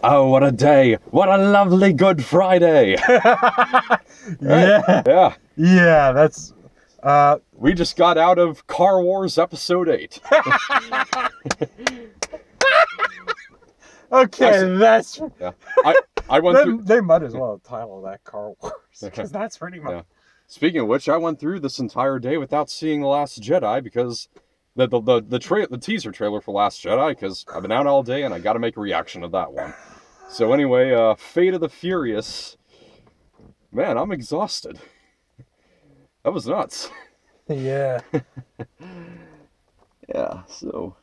Oh, what a day! What a lovely Good Friday! Yeah. Yeah. Yeah, that's We just got out of Car Wars Episode 8. okay, Actually- that's Yeah. I went through... they might as well title that Car Wars, because that's pretty much Yeah. Speaking of which, I went through this entire day without seeing The Last Jedi because the teaser trailer for Last Jedi, because I've been out all day and I got to make a reaction to that one. So anyway, Fate of the Furious. Man, I'm exhausted. That was nuts. Yeah. Yeah, so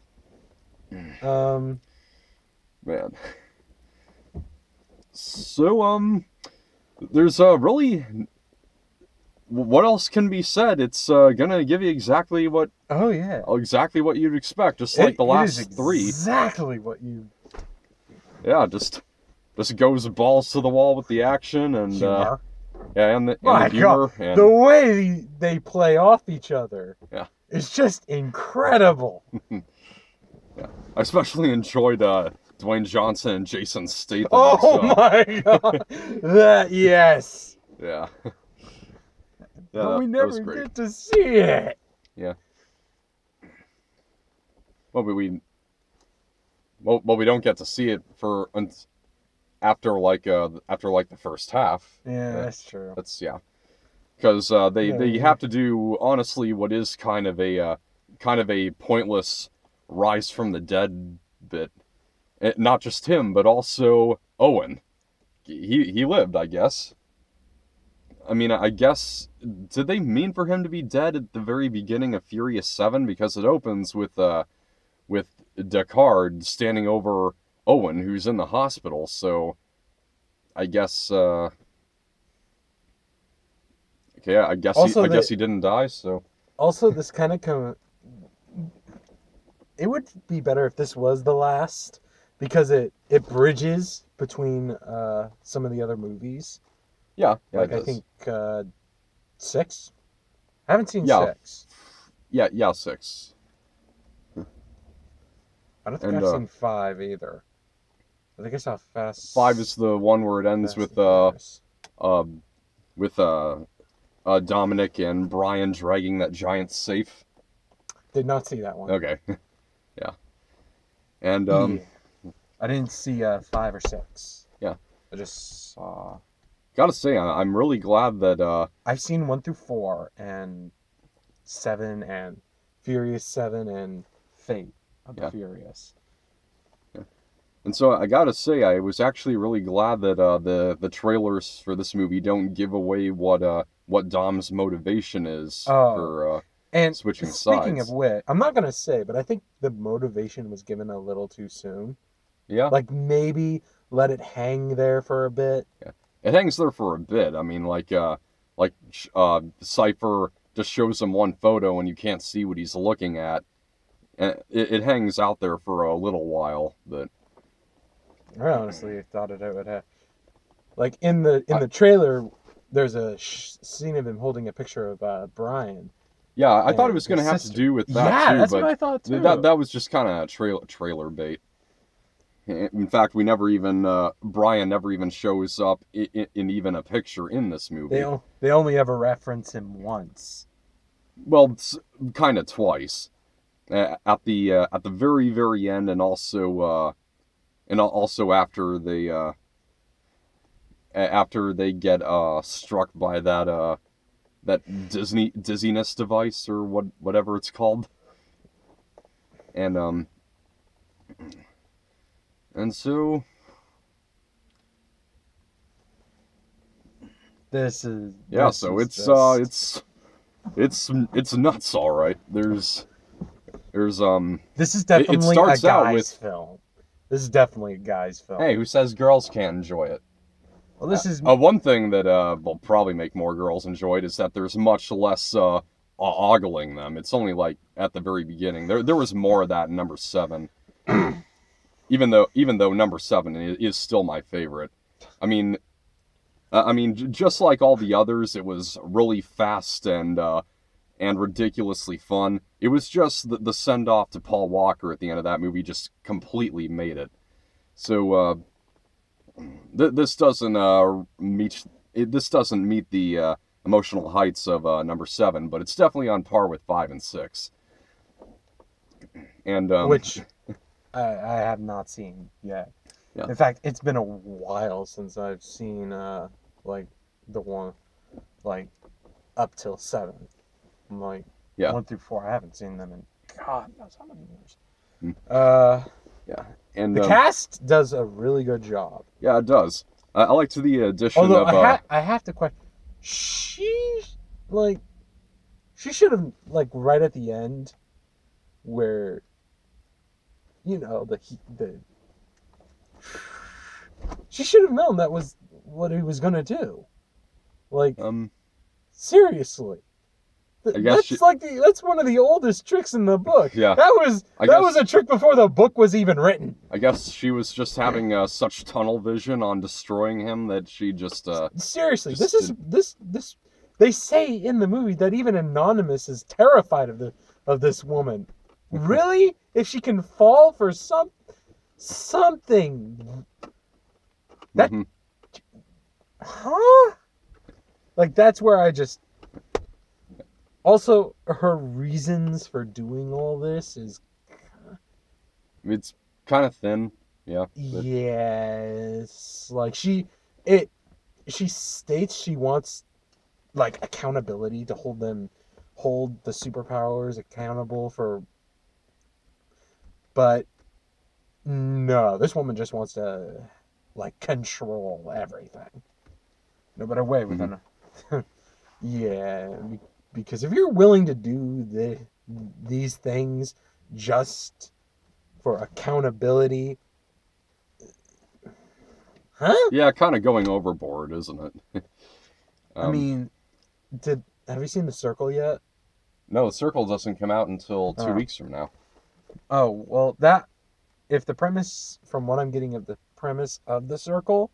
man. So there's really what else can be said? It's gonna give you exactly what you'd expect, just like the last three. Exactly what you. Yeah, just goes balls to the wall with the action and Humor. and the My humor God, and the way they play off each other. Yeah. It's just incredible. yeah. I especially enjoyed Dwayne Johnson and Jason Statham. Oh my God, yes. Yeah. But we that never was great. get to see it. Yeah. Well, we don't get to see it for after the first half. Yeah, that's true. That's because they have to do honestly what is kind of a pointless rise from the dead bit. Not just him, but also Owen. He lived, I guess. I mean, I guess, did they mean for him to be dead at the very beginning of Furious 7? Because it opens with Deckard standing over Owen, who's in the hospital, so I guess, okay, I guess he didn't die, so. Also, this kind of it would be better if this was the last, because it bridges between some of the other movies. Yeah, like I think 6. I haven't seen 6. Yeah, 6. I don't think I've seen 5 either. I think I saw Fast. 5 is the one where it ends with Dominic and Brian dragging that giant safe. Did not see that one. Okay. Yeah. And I didn't see 5 or 6. Yeah. I just saw. Gotta say, I'm really glad that I've seen 1 through 4 and 7 and Furious 7 and Fate of the Furious. Yeah. And so I gotta say, I was actually really glad that the trailers for this movie don't give away what Dom's motivation is for switching sides. Speaking of which, I'm not gonna say, but I think the motivation was given a little too soon. Yeah. Like maybe let it hang there for a bit. Yeah. It hangs there for a bit. I mean, Cypher just shows him one photo and you can't see what he's looking at. And it hangs out there for a little while, but I honestly thought it would have. Like in the trailer, there's a scene of him holding a picture of Brian. Yeah, I thought it was going to have to do with that too. That's but what I thought too. That was just kind of trailer bait. In fact, Brian never even shows up in even a picture in this movie. They only ever reference him once. Well, kind of twice. At the very, very end, and also after they get struck by that dizziness device or whatever it's called. And so so it's nuts, all right. There's this is definitely a guy's film. This is definitely a guy's film. Hey, who says girls can't enjoy it? Well, this is one thing that will probably make more girls enjoy it is that there's much less ogling them. It's only like at the very beginning. There was more of that in number 7. Even though number 7 is still my favorite. I mean, just like all the others, it was really fast and ridiculously fun. It was just the send off to Paul Walker at the end of that movie just completely made it. So This doesn't this doesn't meet the emotional heights of number 7, but it's definitely on par with 5 and 6. And which I have not seen yet. Yeah. In fact, it's been a while since I've seen like the one like up till 7. Like Yeah. 1 through 4, I haven't seen them in God knows how many years. Yeah, and the cast does a really good job. Yeah, it does. I liked the addition Although of. I have to question, she should have, like, right at the end, where, you know, she should have known that was what he was gonna do. Like, seriously. That's one of the oldest tricks in the book. Yeah. That was a trick before the book was even written. I guess she was just having such tunnel vision on destroying him that she just seriously, this they say in the movie that even Anonymous is terrified of this woman. Really? If she can fall for something that huh? Like, that's where I just. Also, her reasons for doing all this is. It's kind of thin, yeah. Yes, like she states she wants, like, accountability to hold the superpowers accountable for. But no, this woman just wants to, like, control everything. No better way with an. Yeah. Because if you're willing to do these things just for accountability, huh? Yeah, kind of going overboard, isn't it? I mean, have you seen The Circle yet? No, The Circle doesn't come out until 2 weeks from now. Oh, well, if the premise, from what I'm getting of the premise of The Circle,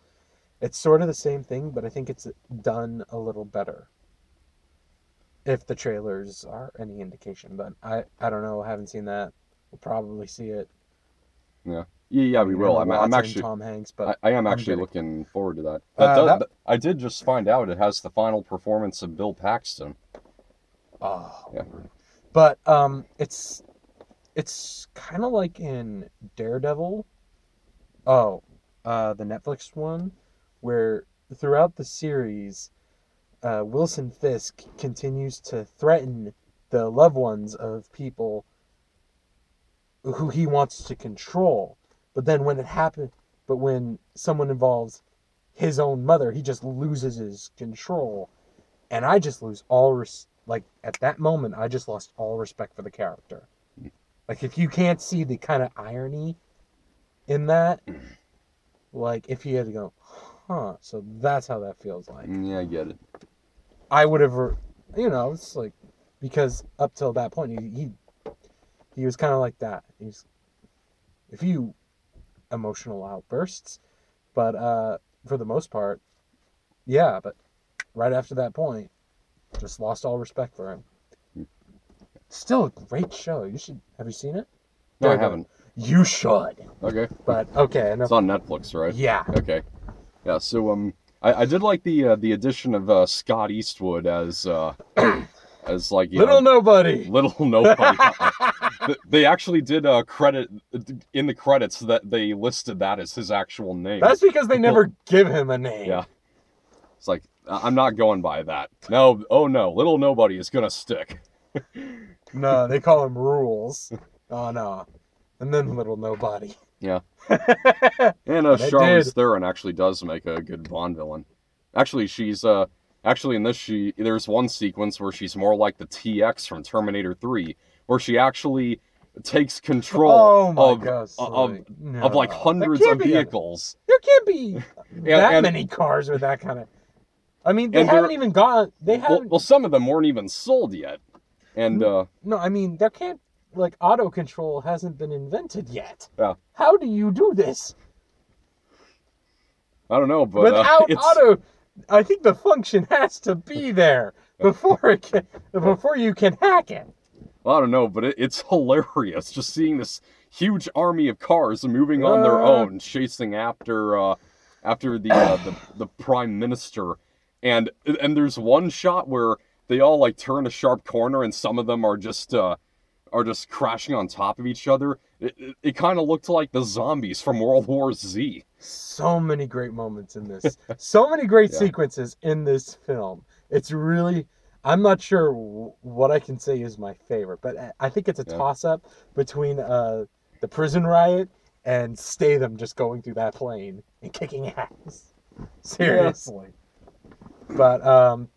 it's sort of the same thing, but I think it's done a little better. If the trailers are any indication, but I don't know. I haven't seen that. We'll probably see it. Yeah, we will. I'm actually Tom Hanks, but I am actually looking forward to that. I did just find out it has the final performance of Bill Paxton. Oh, yeah. But it's kind of like in Daredevil. Oh, the Netflix one, where throughout the series. Wilson Fisk continues to threaten the loved ones of people who he wants to control. But then when someone involves his own mother, he just loses his control. And I just lose at that moment, I just lost all respect for the character. Like, if you can't see the kind of irony in that, like, if you had to go, huh, so that's how that feels like. Yeah, I get it. I would have, it's like, because up till that point, he was kind of like that. He's a few emotional outbursts, but for the most part, yeah. But right after that point, just lost all respect for him. Still a great show. Have you seen it? No, I haven't. You should. Okay. But okay, enough. It's on Netflix, right? Yeah. Okay. Yeah. So I did like the addition of Scott Eastwood as like Little Nobody. Little Nobody. They actually did credit in the credits that they listed that as his actual name. That's because they never give him a name. Yeah. It's like, I'm not going by that. No, oh no, Little Nobody is gonna stick. No, they call him Rules. Oh no, and then Little Nobody. Yeah. And Charlize Theron actually does make a good Bond villain. Actually, she's in this there's one sequence where she's more like the TX from Terminator 3, where she actually takes control of like hundreds of vehicles. There can't be that many cars with that kind of. I mean, they haven't even gone. They haven't. Well, some of them weren't even sold yet, and no, I mean, there can't. Like, auto control hasn't been invented yet. Yeah. How do you do this? I don't know, but without auto, I think the function has to be there before you can hack it. Well, I don't know, but it's hilarious just seeing this huge army of cars moving on their own, chasing after after the prime minister, and there's one shot where they all like turn a sharp corner, and some of them are just crashing on top of each other. It kind of looked like the zombies from World War Z. So many great moments in this. So many great Yeah. sequences in this film. It's really, I'm not sure what I can say is my favorite, but I think it's a Yeah. toss-up between the prison riot and Statham just going through that plane and kicking ass. Seriously. But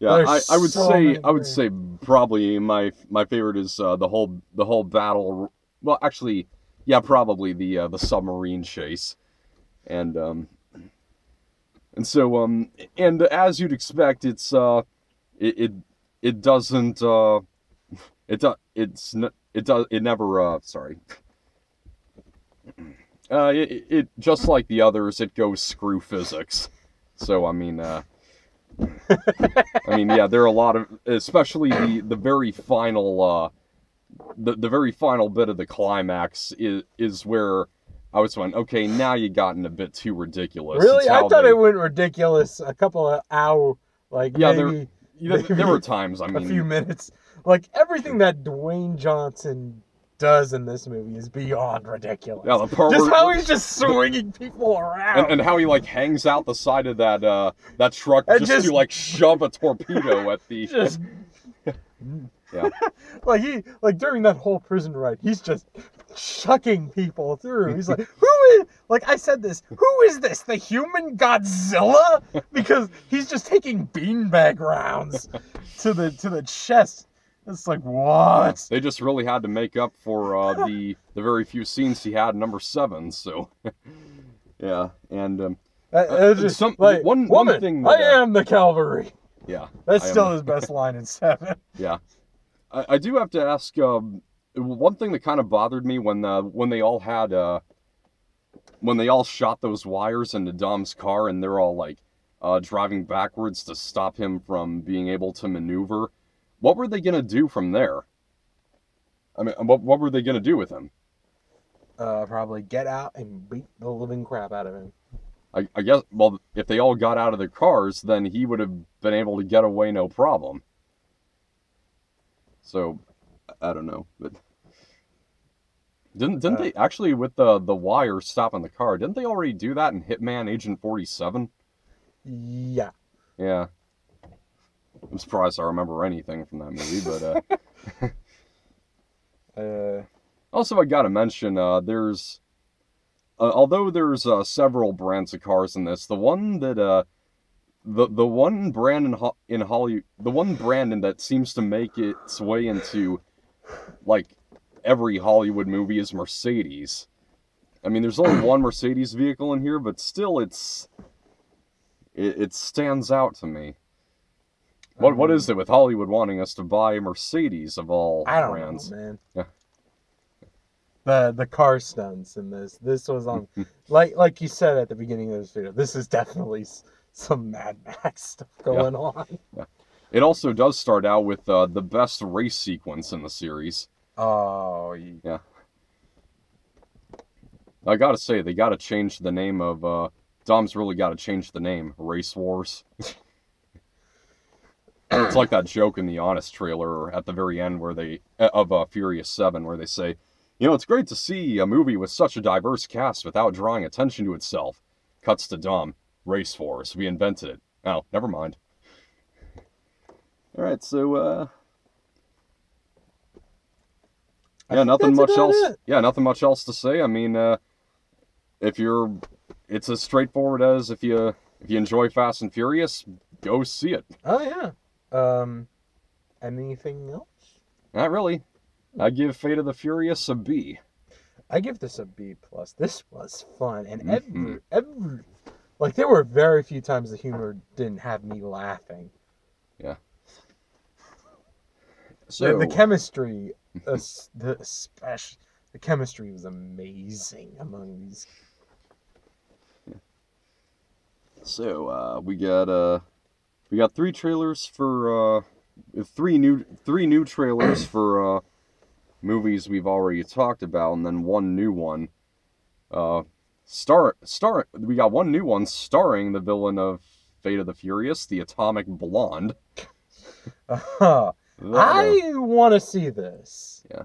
Yeah, there's I would so say many I would great- say probably my favorite is the whole battle. Well, actually, yeah, probably the submarine chase, and so and as you'd expect, it doesn't it never sorry. It just like the others, it goes screw physics. So I mean, yeah, there are a lot of, especially the very final, the very final bit of the climax is where I was went, okay, now you gotten a bit too ridiculous. Really? It's I how thought it went ridiculous a couple of hours, like Yeah, maybe there were times, I a mean, few minutes. Like everything that Dwayne Johnson does in this movie is beyond ridiculous. yeah, the part Just where, how he's just swinging people around. and how he like hangs out the side of that truck And just to like shove a torpedo at the just yeah. like during that whole prison ride, he's just chucking people through. He's like, who is, like I said this, who is this? The human Godzilla? Because he's just taking beanbag rounds to the chest. It's like, what? They just really had to make up for the very few scenes he had in number 7. So yeah, and It's just some- like, one woman, thing I that, am the cavalry. yeah, That's I am still the- his best line in 7. yeah. I do have to ask one thing that kind of bothered me when they all had when they all shot those wires into Dom's car and they're all like driving backwards to stop him from being able to maneuver. What were they gonna do from there? I mean, what were they gonna do with him? Probably get out and beat the living crap out of him. I guess, well, if they all got out of their cars, then he would have been able to get away no problem. So, I don't know, but didn't they actually, with the wire stopping the car? Didn't they already do that in Hitman Agent 47? Yeah. Yeah. I'm surprised I remember anything from that movie, but also I gotta mention, there's although there's several brands of cars in this, the one that the one brand in Hollywood, the one brand that seems to make its way into like every Hollywood movie is Mercedes. I mean, there's only one Mercedes vehicle in here, but still, it stands out to me. What is it with Hollywood wanting us to buy Mercedes of all I don't brands? know, man. Yeah. The car stunts in this. This was on, like you said at the beginning of this video. This is definitely some Mad Max stuff going on. Yeah. It also does start out with the best race sequence in the series. Oh, Yeah. I gotta say, they gotta change the name of, Dom's really gotta change the name, Race Wars. It's like that joke in the Honest trailer at the very end where of Furious 7, where they say, you know, it's great to see a movie with such a diverse cast without drawing attention to itself. Cuts to Dom, Race Wars, we invented it. Oh, never mind. Alright, so, yeah, nothing much else. Yeah, nothing much else to say. I mean, it's as straightforward as if you enjoy Fast and Furious, go see it. Oh yeah. Anything else? Not really. I give Fate of the Furious a B. I give this a B plus. This was fun, and Mhm. every like there were very few times the humor didn't have me laughing. Yeah. So The chemistry, the chemistry was amazing among these. So we got 3 trailers for three new trailers for movies we've already talked about, and then one new one. we got one new one starring the villain of Fate of the Furious, the Atomic Blonde. I want to see this. Yeah.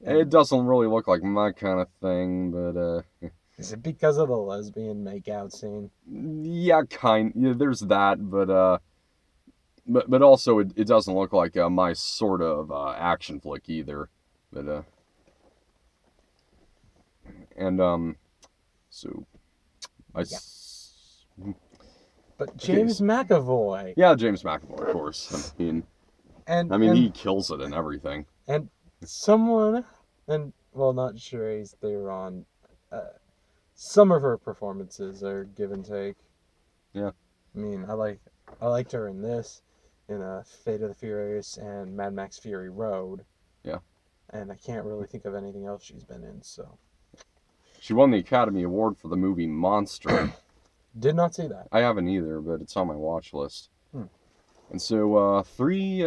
It doesn't really look like my kind of thing, but Is it because of the lesbian makeout scene? yeah, there's that, but also it doesn't look like my sort of action flick either. But so But James McAvoy. Yeah, James McAvoy, of course. I mean, he kills it in everything. And not Charlize Theron. Some of her performances are give and take. Yeah. I mean, I liked her in this, in Fate of the Furious and Mad Max Fury Road. Yeah. And I can't really think of anything else she's been in, so. She won the Academy Award for the movie Monster. Did not see that. I haven't either, but it's on my watch list. And so three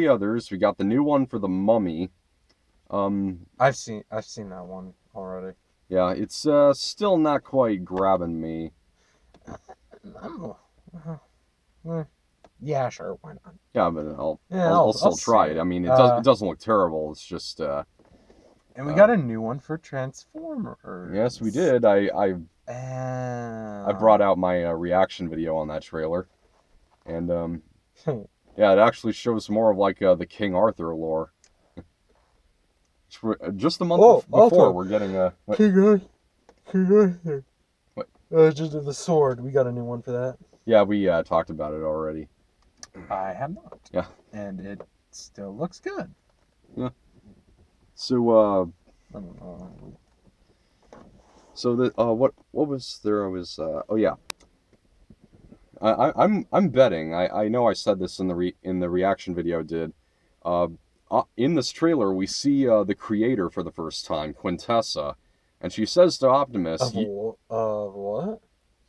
others. We got the new one for The Mummy. I've seen that one already. Yeah, it's still not quite grabbing me. Yeah, sure, why not? Yeah, but I'll still try it. I mean, it doesn't look terrible. It's just. And we got a new one for Transformers. Yes, we did. I brought out my reaction video on that trailer, and yeah, it actually shows more of like the King Arthur lore. Just the month before, we're getting a King Arthur. What? Just the sword. We got a new one for that. Yeah, we talked about it already. I have not. Yeah. And it still looks good. Yeah. So So the what was there? I was oh yeah. I'm betting. I know I said this in the reaction video I did. In this trailer, we see the creator for the first time, Quintessa, and she says to Optimus, Of what?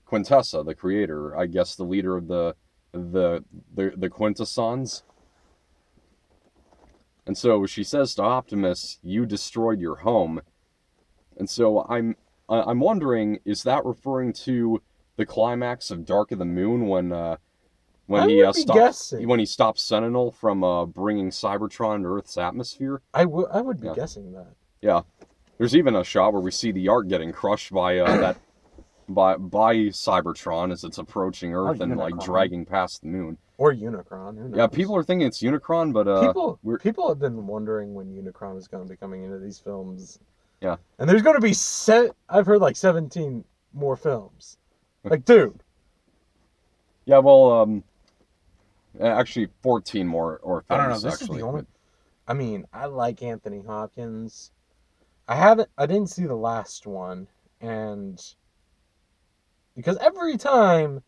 Quintessa, the creator, I guess the leader of the Quintessons. And so she says to Optimus, "You destroyed your home." And so I'm wondering, is that referring to the climax of Dark of the Moon when he stops Sentinel from bringing Cybertron to Earth's atmosphere? I would be guessing that. Yeah, there's even a shot where we see the Ark getting crushed by by Cybertron as it's approaching Earth and like dragging past the moon. Or Unicron. Who knows? Yeah, people are thinking it's Unicron, but people have been wondering when Unicron is going to be coming into these films. Yeah, and there's going to be I've heard like 17 more films. Like, dude. Yeah, well, actually 14 more films. I don't know. This is the only. I mean, I like Anthony Hopkins. I didn't see the last one, and because every time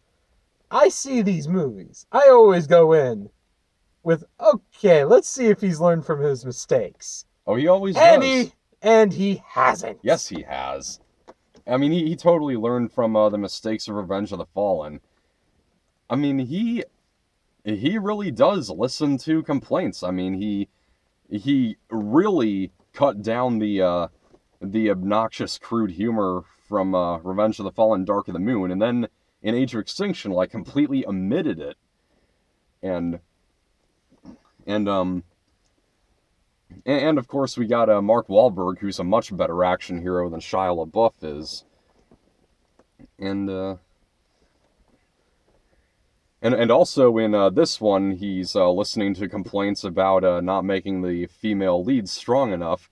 I see these movies, I always go in with, okay, let's see if he's learned from his mistakes. Oh, he always does. And he hasn't. Yes, he has. I mean, he totally learned from the mistakes of Revenge of the Fallen. I mean, he really does listen to complaints. I mean, he really cut down the obnoxious, crude humor from Revenge of the Fallen, Dark of the Moon, and then in Age of Extinction, like, completely omitted it. And of course, we got Mark Wahlberg, who's a much better action hero than Shia LaBeouf is. And also in this one, he's listening to complaints about not making the female lead strong enough.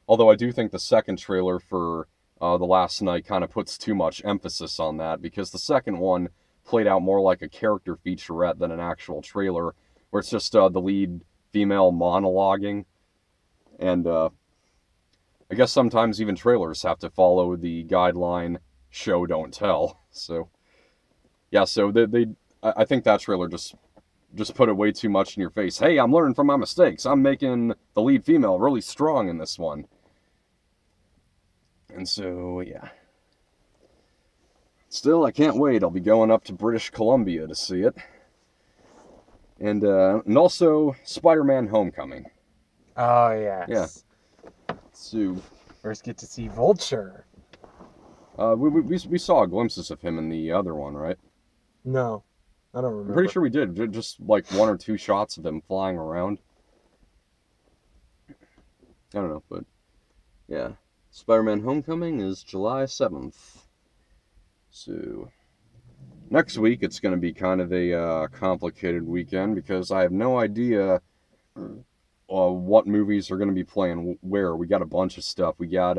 Although I do think the second trailer for The Last Night kind of puts too much emphasis on that, because the second one played out more like a character featurette than an actual trailer, where it's just the lead female monologuing. And I guess sometimes even trailers have to follow the guideline, show, don't tell. So, yeah, so I think that trailer just put it way too much in your face. Hey, I'm learning from my mistakes. I'm making the lead female really strong in this one. And so, yeah. Still, I can't wait. I'll be going up to British Columbia to see it. And also, Spider-Man Homecoming. Oh, yes. Yeah. So, first get to see Vulture. We saw glimpses of him in the other one, right? No, I don't I'm remember. pretty sure we did. Just like 1 or 2 shots of him flying around. I don't know, but yeah. Spider-Man Homecoming is July 7th. So next week it's going to be kind of a complicated weekend because I have no idea what movies are going to be playing where. We got a bunch of stuff. We got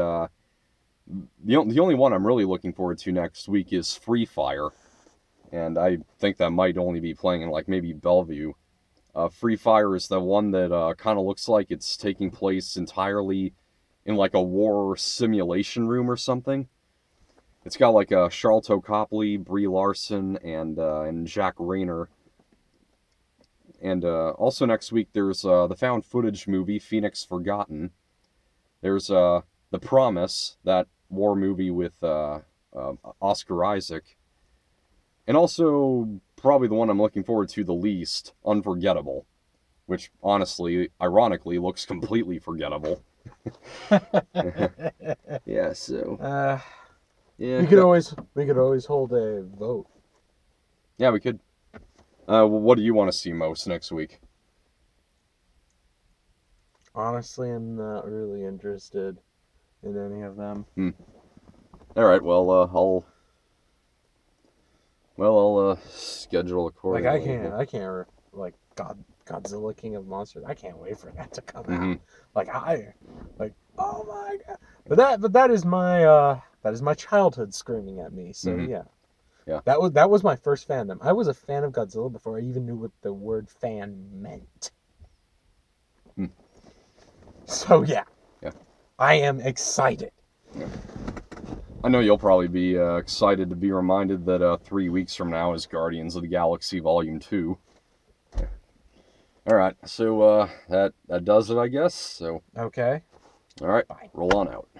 the only one I'm really looking forward to next week is Free Fire, and I think that might only be playing in like maybe Bellevue. Free Fire is the one that kind of looks like it's taking place entirely in like a war simulation room or something. It's got like Charlton Copley, Brie Larson, and Jack Rayner. And also next week there's the found footage movie Phoenix Forgotten. There's The Promise, that war movie with Oscar Isaac. And also, probably the one I'm looking forward to the least, Unforgettable, which honestly, ironically, looks completely forgettable. Yeah, so yeah, we could always hold a vote. yeah, we could. What do you want to see most next week? Honestly, I'm not really interested in any of them. All right, well, I'll schedule accordingly. I can't, like, Godzilla King of Monsters. I can't wait for that to come Mhm. out. Oh my god! But that is my childhood screaming at me. So Mhm. yeah, Yeah. that was my first fandom. I was a fan of Godzilla before I even knew what the word fan meant. Hmm. So yeah, Yeah. I am excited. I know you'll probably be excited to be reminded that 3 weeks from now is Guardians of the Galaxy Volume 2. All right, so that does it, I guess. So, Okay. all right, Bye. roll on out.